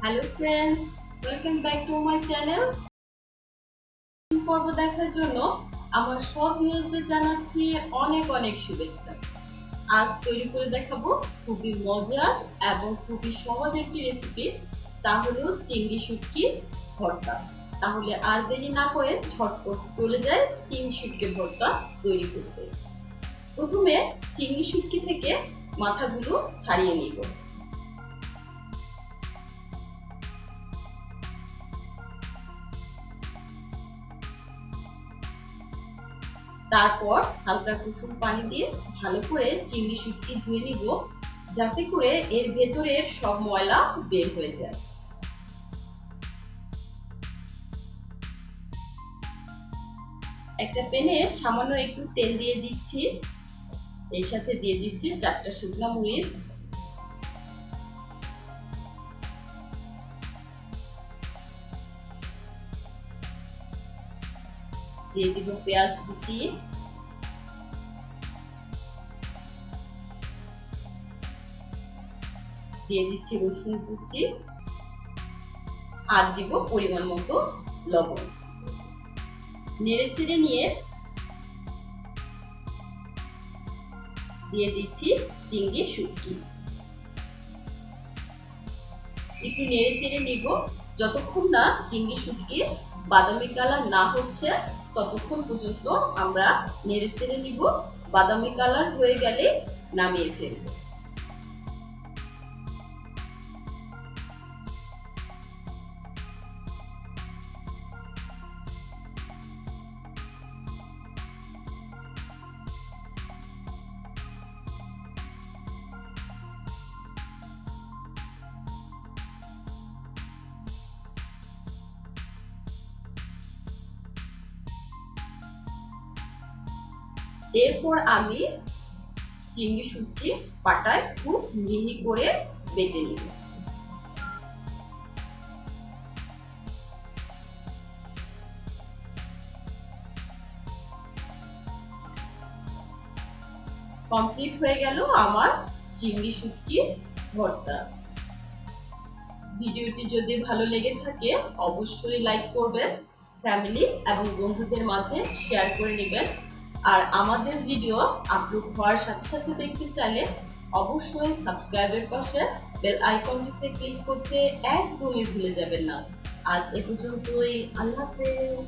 Hello friends, welcome back to my channel. পর্ব দেখার জন্য আমার সব ভিউয়ার্সদের জানাচ্ছি অনেক অনেক শুভেচ্ছা। আজ তৈরি করে দেখাবো খুবই মজার এবং খুবই সহজ একটি রেসিপি, তা হলো চিংড়ি শুটকি ভর্তা। তাহলে আর দেরি না করে ঝটপট চলে যায় চিংড়ি শুটকি ভর্তা তৈরি করতে। প্রথমে চিংড়ি শুটকি থেকে মাথাগুলো ছাড়িয়ে নিব। তারপর হালকা কুসুম পানি দিয়ে ভালো করে চিংড়ি শুটকি ধুয়ে নিব, যাতে করে এর ভেতরের সব ময়লা বের হয়ে যায়। একটা প্যানে সামান্য একটু তেল দিয়ে দিচ্ছি, এর সাথে দিয়ে দিচ্ছি 4টা শুকনো মরিচ, দিয়ে দিব পেঁয়াজ কুচি, দিয়ে দিচ্ছি রসুন কুচি, আর দিব পরিমাণ মতো লবণ। নেড়ে ছেড়ে নিয়ে দিয়ে দিচ্ছি চিংড়ি শুটকি। একটু নেড়ে চেড়ে নিব, যতক্ষণ না চিংড়ি শুটকি বাদামি কালার না হচ্ছে ততক্ষণ পর্যন্ত আমরা নেড়ে চেড়ে নিব। বাদামি কালার হয়ে গেলে নামিয়ে ফেলব। এরপর আমি চিংড়ি শুটকি পাটায় খুব মিহি করে বেটে নিব। কমপ্লিট হয়ে গেল আমার চিংড়ি শুটকি ভর্তা। ভিডিওটি যদি ভালো লেগে থাকে অবশ্যই লাইক করবেন, ফ্যামিলি এবং বন্ধুদের মাঝে শেয়ার করে নেবেন। আর আমাদের ভিডিও আপলোড হওয়ার সাথে সাথে দেখতে চাইলে অবশ্যই সাবস্ক্রাইবের পাশে বেল আইকনটিতে ক্লিক করতে একদমই ভুলে যাবেন না। আজ এ পর্যন্তই, আল্লাহ হাফেজ।